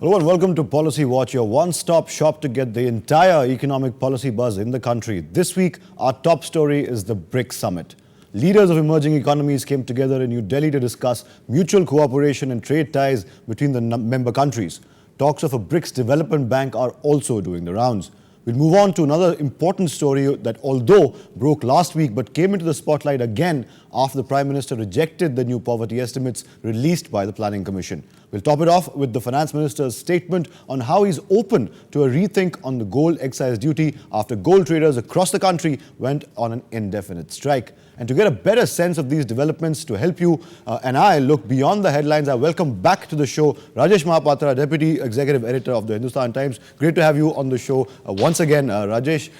Hello and welcome to Policy Watch, your one-stop shop to get the entire economic policy buzz in the country. This week, our top story is the BRICS Summit. Leaders of emerging economies came together in New Delhi to discuss mutual cooperation and trade ties between the member countries. Talks of a BRICS development bank are also doing the rounds. We'll move on to another important story that, although broke last week, but came into the spotlight again after the Prime Minister rejected the new poverty estimates released by the Planning Commission. We'll top it off with the Finance Minister's statement on how he's open to a rethink on the gold excise duty after gold traders across the country went on an indefinite strike. And to get a better sense of these developments, to help you and I look beyond the headlines, I welcome back to the show Rajesh Mahapatra, Deputy Executive Editor of the Hindustan Times. Great to have you on the show once again, Rajesh.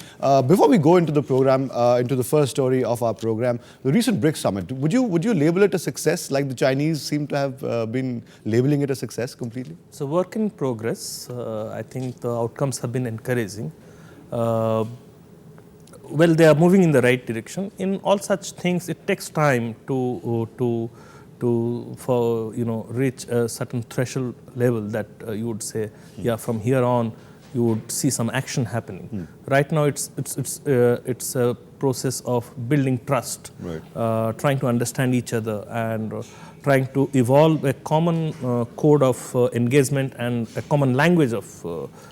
Before we go into the program, into the first story of our program, the recent BRICS Summit, would you label it a success like the Chinese seem to have been labeling it a success completely? It's a work in progress. I think the outcomes have been encouraging. Well, they are moving in the right direction. In all such things, it takes time to reach a certain threshold level that you would say, yeah, from here on, you would see some action happening. Right now, it's a process of building trust, right. Trying to understand each other and trying to evolve a common code of engagement and a common language of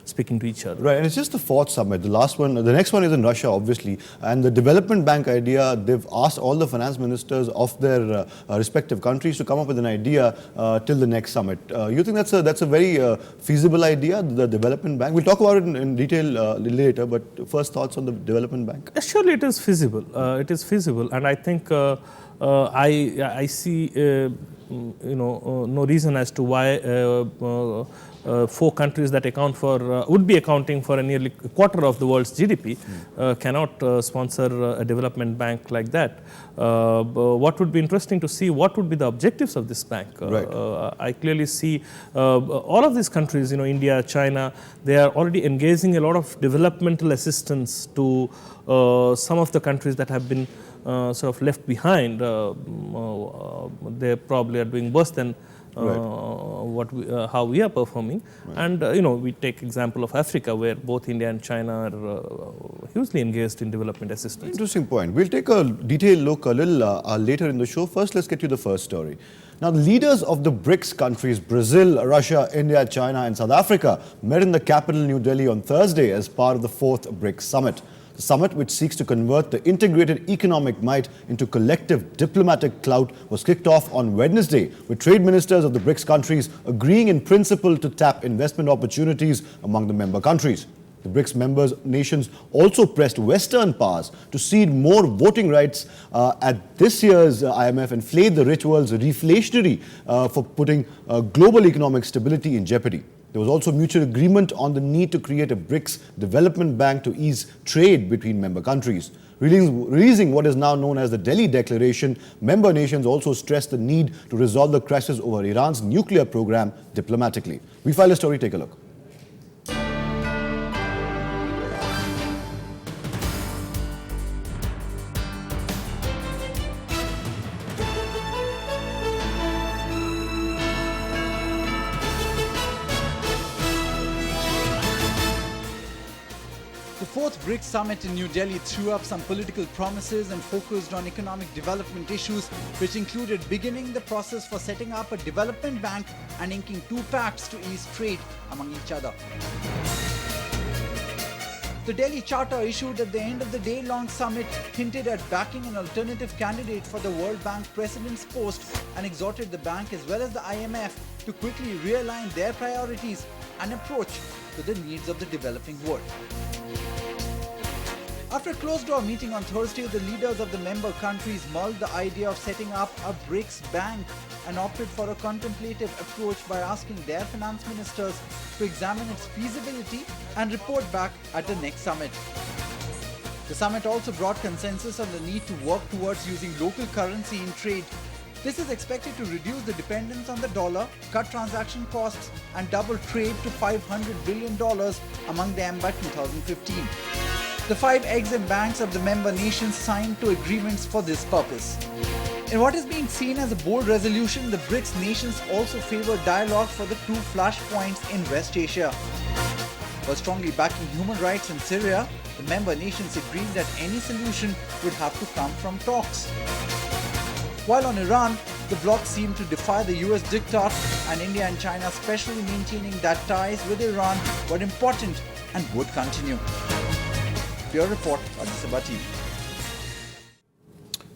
speaking to each other. Right, and it's just the fourth summit. The next one is in Russia, obviously. And the development bank idea, they've asked all the finance ministers of their respective countries to come up with an idea till the next summit. You think that's a very feasible idea, the development bank? We'll talk about it in detail later, but first thoughts on the development bank? Surely it is feasible. It is feasible, and I think I see no reason as to why four countries that account for would be accounting for a nearly quarter of the world's GDP cannot sponsor a development bank like that. What would be interesting to see, what would be the objectives of this bank? Right. I clearly see all of these countries, India, China, they are already engaging a lot of developmental assistance to some of the countries that have been sort of left behind. They probably are doing worse than how we are performing. Right. And we take example of Africa, where both India and China are hugely engaged in development assistance. Interesting point. We'll take a detailed look a little later in the show. First, let's get to the first story. Now, the leaders of the BRICS countries, Brazil, Russia, India, China and South Africa, met in the capital New Delhi on Thursday as part of the fourth BRICS summit. The summit, which seeks to convert the integrated economic might into collective diplomatic clout, was kicked off on Wednesday, with trade ministers of the BRICS countries agreeing in principle to tap investment opportunities among the member countries. The BRICS members nations also pressed Western powers to cede more voting rights at this year's IMF and flayed the rich world's reflationary for putting global economic stability in jeopardy. There was also mutual agreement on the need to create a BRICS development bank to ease trade between member countries. Releasing what is now known as the Delhi Declaration, member nations also stressed the need to resolve the crisis over Iran's nuclear program diplomatically. We file a story, take a look. The fourth BRICS summit in New Delhi threw up some political promises and focused on economic development issues, which included beginning the process for setting up a development bank and inking two pacts to ease trade among each other. The Delhi Charter issued at the end of the day-long summit hinted at backing an alternative candidate for the World Bank President's post and exhorted the bank as well as the IMF to quickly realign their priorities and approach to the needs of the developing world. After a closed-door meeting on Thursday, the leaders of the member countries mulled the idea of setting up a BRICS bank and opted for a contemplative approach by asking their finance ministers to examine its feasibility and report back at the next summit. The summit also brought consensus on the need to work towards using local currency in trade. This is expected to reduce the dependence on the dollar, cut transaction costs, and double trade to $500 billion among them by 2015. The five Exim banks of the member nations signed to agreements for this purpose. In what is being seen as a bold resolution, the BRICS nations also favor dialogue for the two flashpoints in West Asia. While strongly backing human rights in Syria, the member nations agreed that any solution would have to come from talks. While on Iran, the bloc seemed to defy the US diktat, and India and China especially maintaining that ties with Iran were important and would continue. Bureau Report, Rajya Sabha TV.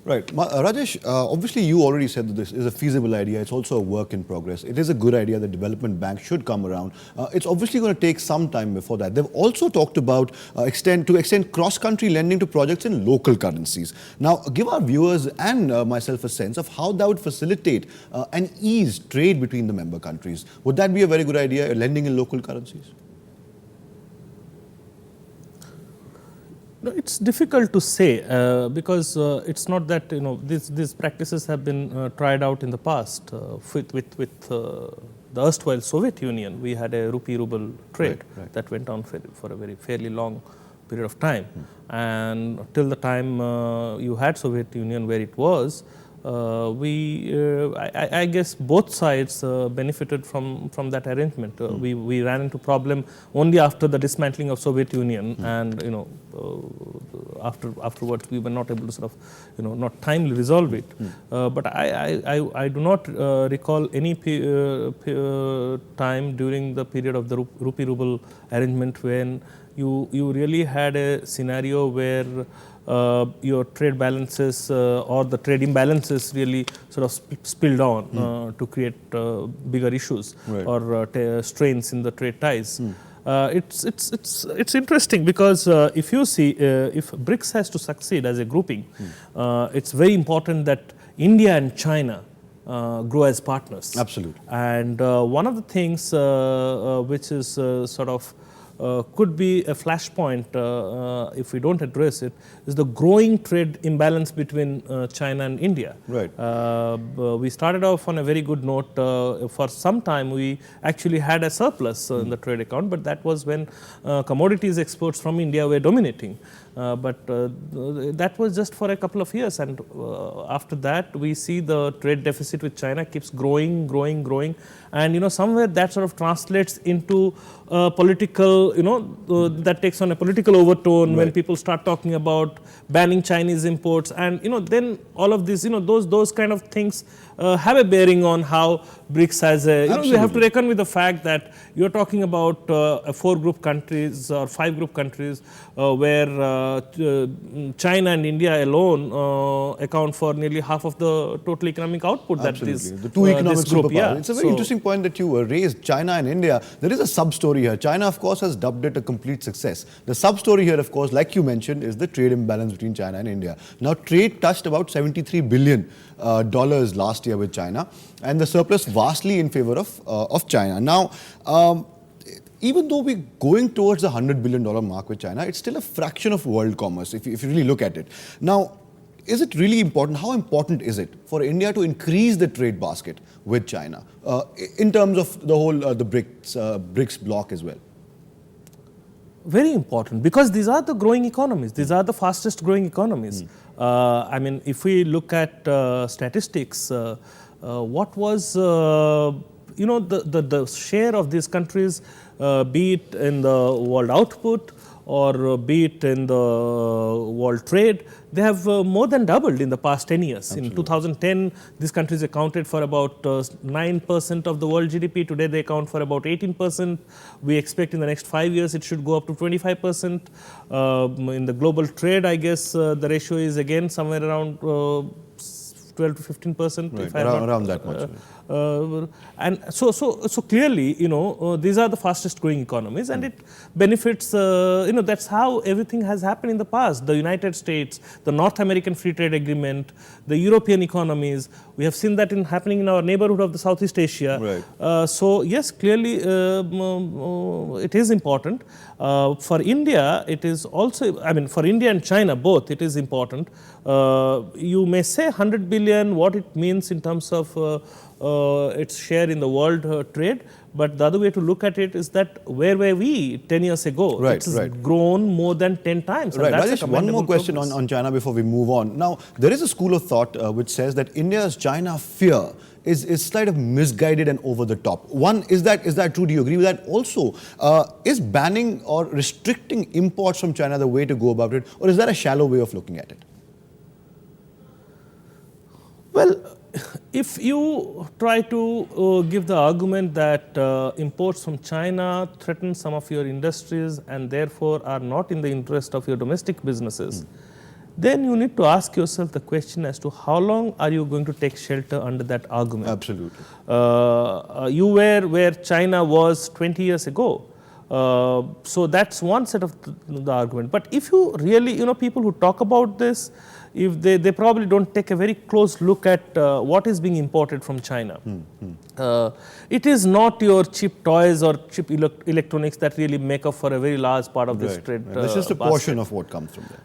Right. Rajesh, obviously you already said that this is a feasible idea. It's also a work in progress. It is a good idea that development bank should come around. It's obviously going to take some time before that. They've also talked about extend cross-country lending to projects in local currencies. Now, give our viewers and myself a sense of how that would facilitate and ease trade between the member countries. Would that be a very good idea, lending in local currencies? No, it's difficult to say because it's not that these practices have been tried out in the past with the erstwhile Soviet Union. We had a rupee-ruble trade that went on for a very fairly long period of time, and till the time you had Soviet Union where it was, I guess both sides benefited from that arrangement. We ran into problem only after the dismantling of Soviet Union, and afterwards we were not able to sort of not timely resolve it. But I do not recall any time during the period of the rupee-ruble arrangement when you really had a scenario where your trade balances or the trade imbalances really sort of spilled on to create bigger issues or strains in the trade ties. It's interesting because if you see if BRICS has to succeed as a grouping, it's very important that India and China grow as partners. Absolutely. And one of the things which is sort of could be a flashpoint if we don't address it, is the growing trade imbalance between China and India. Right. We started off on a very good note. For some time, we actually had a surplus in the trade account, but that was when commodities exports from India were dominating. But that was just for a couple of years, and after that we see the trade deficit with China keeps growing, and somewhere that sort of translates into political, that takes on a political overtone when people start talking about banning Chinese imports, and then all of this, those kind of things have a bearing on how BRICS has a, you have to reckon with the fact that you're talking about 4 group countries or 5 group countries where China and India alone account for nearly half of the total economic output that this the two economic group, superpowers. It's a very interesting point that you raised, China and India. There is a sub-story here. China, of course, has dubbed it a complete success. The sub-story here, of course, like you mentioned, is the trade imbalance between China and India. Now, trade touched about $73 billion last year with China, and the surplus vastly in favor of China. Now, even though we're going towards the $100 billion mark with China, it's still a fraction of world commerce if you really look at it. Now, is it really important? How important is it for India to increase the trade basket with China in terms of the whole the BRICS bloc as well? Very important, because these are the growing economies. These are the fastest growing economies. I mean, if we look at statistics, what was the share of these countries, be it in the world output or be it in the world trade, they have more than doubled in the past 10 years. Absolutely. In 2010, these countries accounted for about 9% of the world GDP. Today, they account for about 18%. We expect in the next 5 years, it should go up to 25%. In the global trade, I guess the ratio is again somewhere around 12 to 15%. Right. Around that much. And so clearly, these are the fastest growing economies, and it benefits, that's how everything has happened in the past. The United States, the North American Free Trade Agreement, the European economies, we have seen that happening in our neighborhood of the Southeast Asia. Right. So yes, clearly it is important. For India, it is also, for India and China both, it is important. You may say 100 billion, what it means in terms of its share in the world trade. But the other way to look at it is that where were we 10 years ago? Right, It's right. grown more than 10 times. Right, And that's a Rajesh, one more commendable question progress. on China before we move on. Now, there is a school of thought which says that India's China fear is slight of misguided and over the top. One, is that true? Do you agree with that? Also, is banning or restricting imports from China the way to go about it, or is that a shallow way of looking at it? Well, if you try to give the argument that imports from China threaten some of your industries and therefore are not in the interest of your domestic businesses, then you need to ask yourself the question as to how long are you going to take shelter under that argument. Absolutely. You were where China was 20 years ago. So that's one set of the argument. But if you really, people who talk about this, if they probably don't take a very close look at what is being imported from China. It is not your cheap toys or cheap electronics that really make up for a very large part of this trade. That's just a portion of what comes from there.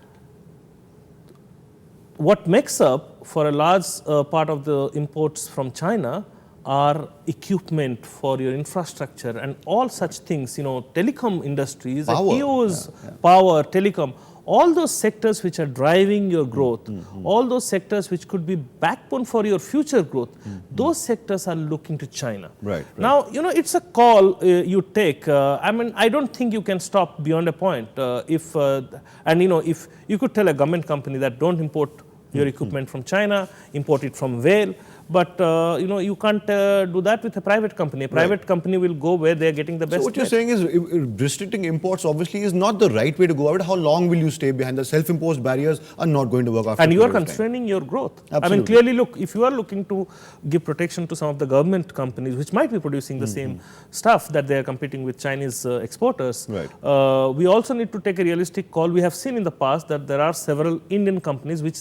What makes up for a large part of the imports from China are equipment for your infrastructure and all such things, telecom industries, Power. Power, telecom, all those sectors which are driving your growth, all those sectors which could be backbone for your future growth, those sectors are looking to China. Right. Now, it's a call you take. I don't think you can stop beyond a point. If you could tell a government company that don't import your equipment from China, import it from Wales. But you can't do that with a private company. A private company will go where they are getting the best. So what you're saying is restricting imports obviously is not the right way to go about it. How long will you stay behind? The self-imposed barriers are not going to work after. And you are constraining your growth. Absolutely. Clearly, look, if you are looking to give protection to some of the government companies which might be producing the same stuff that they are competing with Chinese exporters, Right. We also need to take a realistic call. We have seen in the past that there are several Indian companies which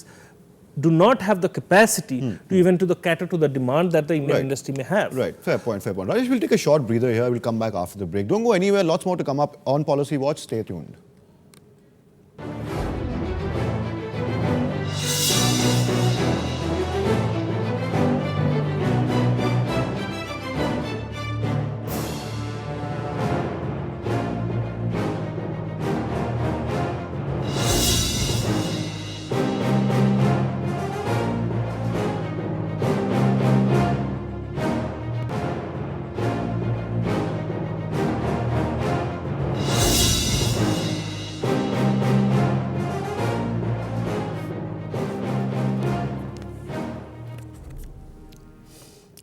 do not have the capacity to even to cater to the demand that the Indian industry may have. Right, fair point, fair point. Rajesh, we'll take a short breather here. We'll come back after the break. Don't go anywhere. Lots more to come up on Policy Watch. Stay tuned.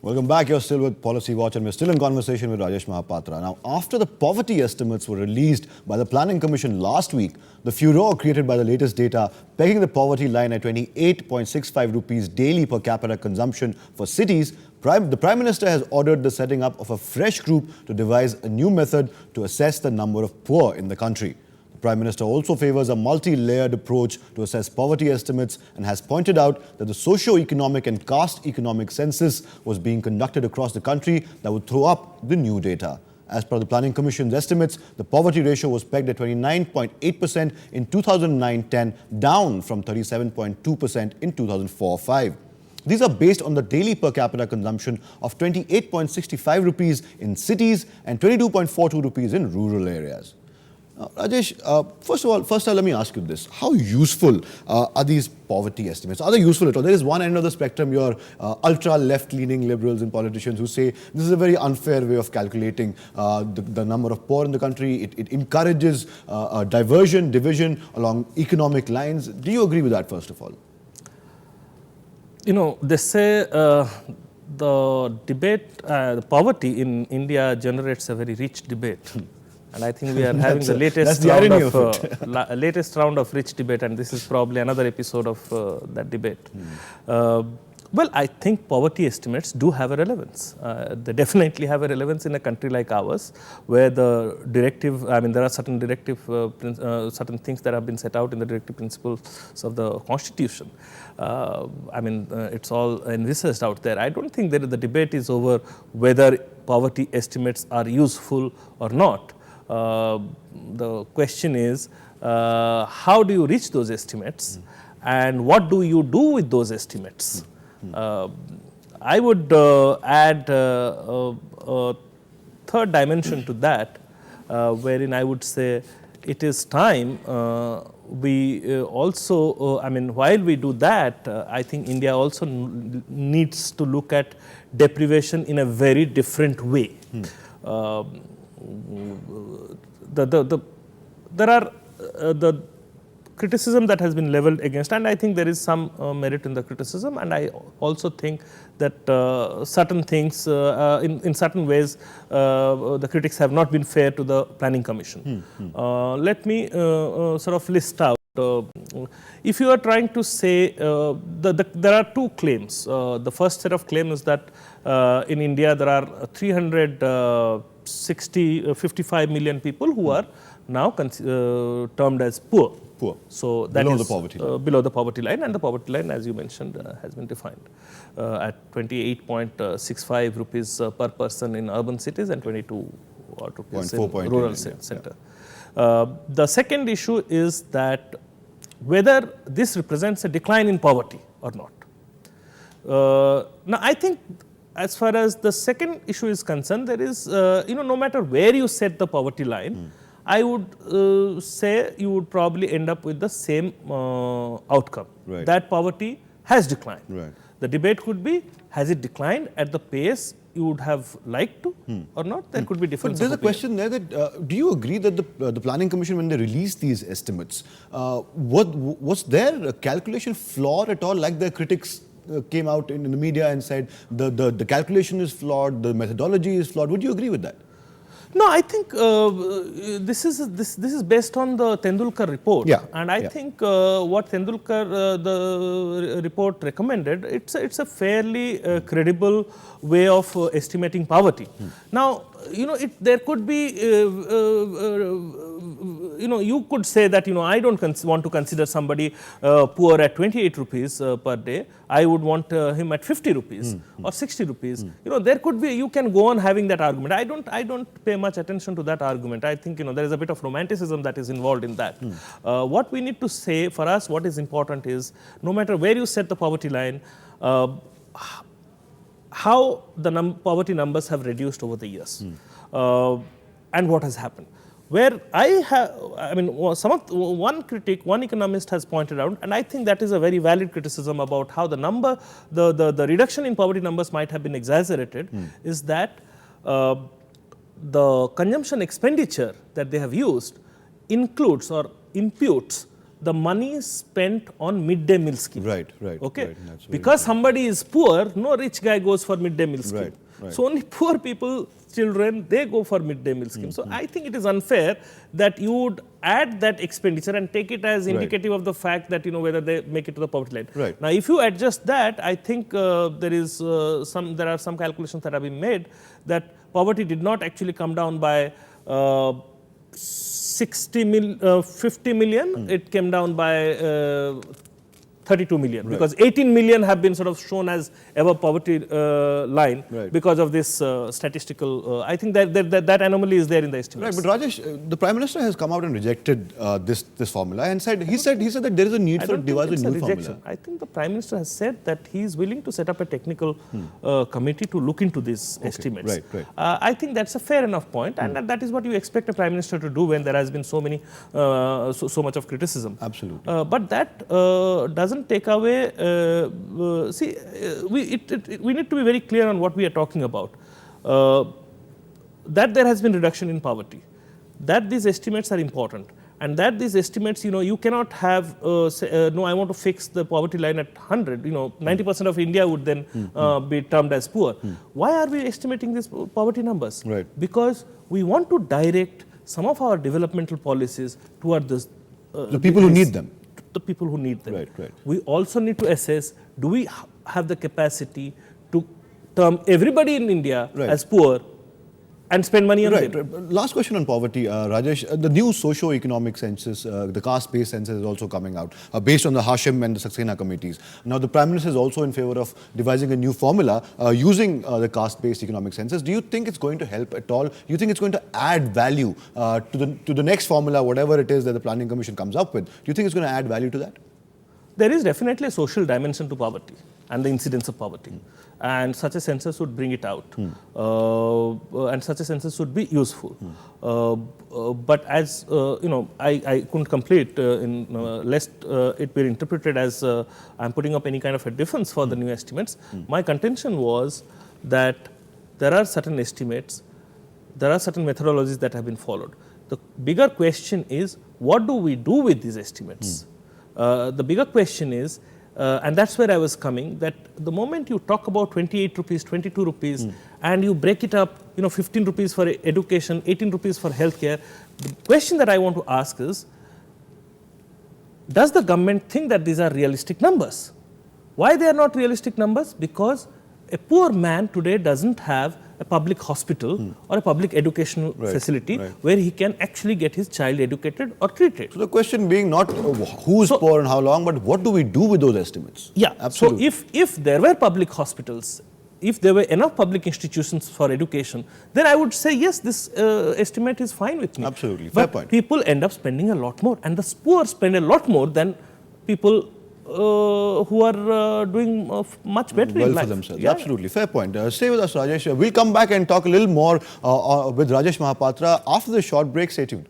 Welcome back. You're still with Policy Watch and we're still in conversation with Rajesh Mahapatra. Now, after the poverty estimates were released by the Planning Commission last week, the furor created by the latest data pegging the poverty line at 28.65 rupees daily per capita consumption for cities, the Prime Minister has ordered the setting up of a fresh group to devise a new method to assess the number of poor in the country. The Prime Minister also favours a multi-layered approach to assess poverty estimates and has pointed out that the socio-economic and caste-economic census was being conducted across the country that would throw up the new data. As per the Planning Commission's estimates, the poverty ratio was pegged at 29.8% in 2009-10, down from 37.2% in 2004-05. These are based on the daily per capita consumption of 28.65 rupees in cities and 22.42 rupees in rural areas. Rajesh, first let me ask you this. How useful are these poverty estimates? Are they useful at all? There is one end of the spectrum, your ultra-left-leaning liberals and politicians who say this is a very unfair way of calculating the number of poor in the country. It encourages division along economic lines. Do you agree with that, first of all? They say the poverty in India generates a very rich debate. And I think we are having the latest round of rich debate, and this is probably another episode of that debate. Well, I think poverty estimates do have a relevance. They definitely have a relevance in a country like ours, where the directive, there are certain certain things that have been set out in the directive principles of the Constitution. It's all envisaged out there. I don't think that the debate is over whether poverty estimates are useful or not. The question is, how do you reach those estimates and what do you do with those estimates? I would add a third dimension to that, wherein I would say it is time we also, I mean, while we do that, I think India also needs to look at deprivation in a very different way. There are the criticism that has been leveled against, and I think there is some merit in the criticism, and I also think that certain things, in certain ways, the critics have not been fair to the Planning Commission. Let me sort of list out. If you are trying to say, there are two claims. The first set of claims is that in India there are 55 million people who are now termed as poor. Poor. So that below is the poverty line. Below the poverty line, and the poverty line, as you mentioned, has been defined at 28.65 rupees per person in urban cities and 22 rupees in rural center. The second issue is that whether this represents a decline in poverty or not. Now, I think as far as the second issue is concerned, there is, no matter where you set the poverty line, I would say you would probably end up with the same outcome. Right. That poverty has declined. Right. The debate could be, has it declined at the pace you would have liked to or not? There could be difference. But there's a question there that, do you agree that the Planning Commission, when they released these estimates, was there a calculation flawed at all, like the critics came out in the media and said the calculation is flawed, the methodology is flawed? Would you agree with that? No, I think this is based on the Tendulkar report, and I think what Tendulkar the report recommended, it's a fairly credible way of estimating poverty. Now, there could be you could say that I don't want to consider somebody poor at 28 rupees per day. I would want him at 50 rupees or 60 rupees. There could be, you can go on having that argument. I don't pay much attention to that argument. I think there is a bit of romanticism that is involved in that. What we need to say, for us, what is important is, no matter where you set the poverty line, how the poverty numbers have reduced over the years, and what has happened. Where one critic, one economist has pointed out, and I think that is a very valid criticism about how the reduction in poverty numbers might have been exaggerated, is that the consumption expenditure that they have used includes or imputes the money spent on midday meal scheme. Right. Okay. Right, because somebody is poor, no rich guy goes for midday meal scheme. Right. So only poor people, children, they go for midday meal scheme. So I think it is unfair that you would add that expenditure and take it as indicative of the fact that whether they make it to the poverty line. Right. Now, if you adjust that, I think there are some calculations that have been made that poverty did not actually come down by 50 million, it came down by 32 million, because 18 million have been sort of shown as above poverty line because of this statistical. I think that anomaly is there in the estimates. Right, but Rajesh, the Prime Minister has come out and rejected this formula and said that there is a need for devising a new formula. I think the Prime Minister has said that he is willing to set up a technical committee to look into these estimates. Right. I think that's a fair enough point, and that is what you expect a Prime Minister to do when there has been so much of criticism. Absolutely. But that doesn't take away. We need to be very clear on what we are talking about. That there has been reduction in poverty, that these estimates are important, and that these estimates, you cannot have no, I want to fix the poverty line at 100. 90% of India would then be termed as poor. Why are we estimating these poverty numbers? Right. Because we want to direct some of our developmental policies toward this, the people who need them. The people who need them. Right. We also need to assess, do we have the capacity to term everybody in India as poor and spend money on them? Last question on poverty, Rajesh. The new socio-economic census, the caste-based census is also coming out, based on the Hashim and the Saxena committees. Now, the Prime Minister is also in favor of devising a new formula using the caste-based economic census. Do you think it's going to help at all? Do you think it's going to add value to the next formula, whatever it is that the Planning Commission comes up with? Do you think it's going to add value to that? There is definitely a social dimension to poverty and the incidence of poverty. and such a census would bring it out, and such a census would be useful. But as I couldn't complete lest it be interpreted as I'm putting up any kind of a defense for the new estimates. My contention was that there are certain estimates, there are certain methodologies that have been followed. The bigger question is, what do we do with these estimates? The bigger question is, and that's where I was coming, that the moment you talk about 28 rupees, 22 rupees, and you break it up, 15 rupees for education, 18 rupees for healthcare, the question that I want to ask is, does the government think that these are realistic numbers? Why they are not realistic numbers? Because a poor man today doesn't have a public hospital or a public educational facility where he can actually get his child educated or treated. So the question being not who's poor and how long, but what do we do with those estimates? Yeah, absolutely. So if there were public hospitals, if there were enough public institutions for education, then I would say yes, this estimate is fine with me. Absolutely, fair point. People end up spending a lot more, and the poor spend a lot more than people who are doing much better well in life. For themselves. Yeah. Absolutely, fair point. Stay with us, Rajesh. We'll come back and talk a little more with Rajesh Mahapatra after the short break. Stay tuned.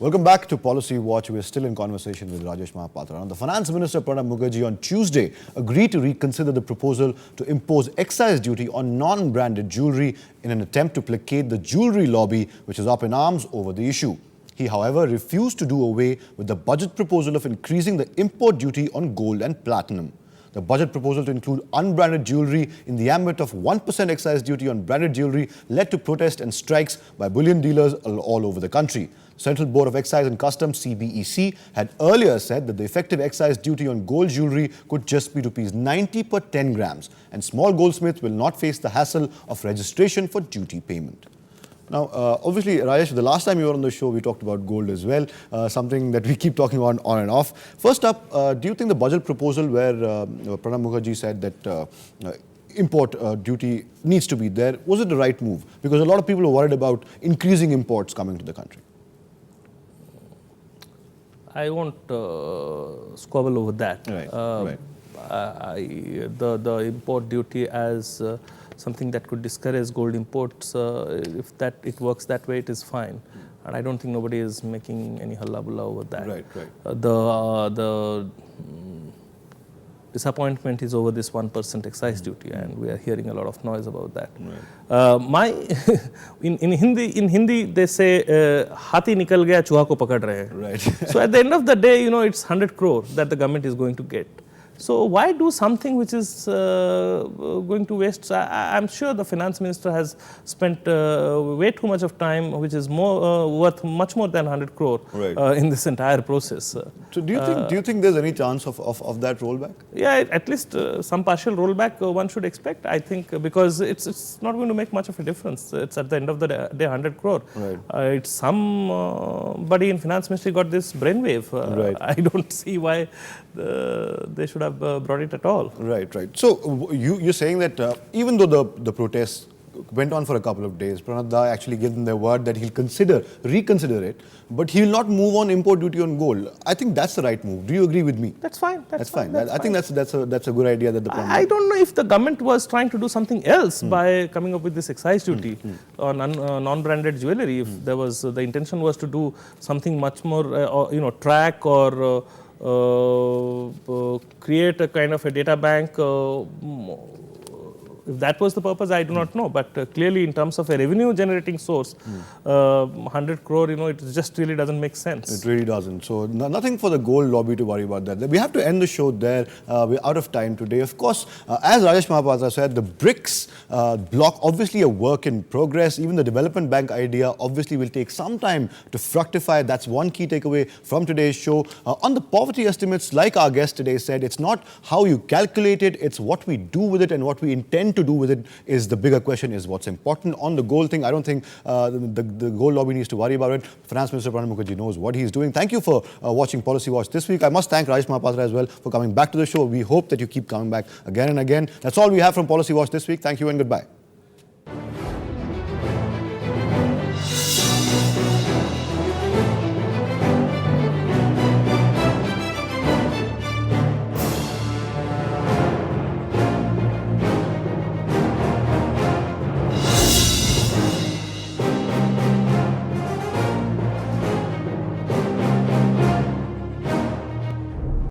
Welcome back to Policy Watch. We're still in conversation with Rajesh Mahapatra. Now, the Finance Minister Pranab Mukherjee on Tuesday agreed to reconsider the proposal to impose excise duty on non-branded jewellery in an attempt to placate the jewellery lobby, which is up in arms over the issue. He, however, refused to do away with the budget proposal of increasing the import duty on gold and platinum. The budget proposal to include unbranded jewellery in the ambit of 1% excise duty on branded jewellery led to protests and strikes by bullion dealers all over the country. Central Board of Excise and Customs (CBEC) had earlier said that the effective excise duty on gold jewellery could just be Rs 90 per 10 grams, and small goldsmiths will not face the hassle of registration for duty payment. Now, obviously, Rajesh, the last time you were on the show, we talked about gold as well, something that we keep talking on and off. First up, do you think the budget proposal where Pranab Mukherjee said that import duty needs to be there, was it the right move? Because a lot of people are worried about increasing imports coming to the country. I won't squabble over that. Right. The import duty as something that could discourage gold imports, if that it works that way, it is fine. And I don't think nobody is making any hullabulla over that. Right. The disappointment is over this 1% excise duty, and we are hearing a lot of noise about that. Right. In Hindi they say "Hathi nikal gaya, chuha ko pakad rahe." Right. So at the end of the day, it's 100 crore that the government is going to get. So why do something which is going to waste? I'm sure the finance minister has spent way too much of time, which is worth much more than 100 crore in this entire process. So do you think there's any chance of that rollback? Yeah, at least some partial rollback one should expect. I think because it's not going to make much of a difference. It's at the end of the day 100 crore. Right. It's somebody in finance ministry got this brainwave. Right. I don't see why they should have brought it at all. Right. So you're saying that even though the protests went on for a couple of days, Pranab Da actually gave them their word that he'll reconsider it, but he will not move on import duty on gold. I think that's the right move. Do you agree with me? That's fine. That's fine. I think that's a good idea that the Prime I don't know if the government was trying to do something else by coming up with this excise duty on non-branded jewellery. If there was the intention was to do something much more, track or create a kind of a data bank, If that was the purpose, I do not know. But clearly, in terms of a revenue-generating source, 100 crore, it just really doesn't make sense. It really doesn't. So nothing for the gold lobby to worry about that. We have to end the show there. We're out of time today. Of course, as Rajesh Mahapatra said, the BRICS bloc, obviously a work in progress. Even the development bank idea obviously will take some time to fructify. That's one key takeaway from today's show. On the poverty estimates, like our guest today said, it's not how you calculate it, it's what we do with it, and what we intend to do with it is the bigger question, is what's important. On the gold thing, I don't think the gold lobby needs to worry about it. Finance Minister Pranab Mukherjee knows what he's doing. Thank you for watching Policy Watch this week. I must thank Rajesh Mahapatra as well for coming back to the show. We hope that you keep coming back again and again. That's all we have from Policy Watch this week. Thank you and goodbye.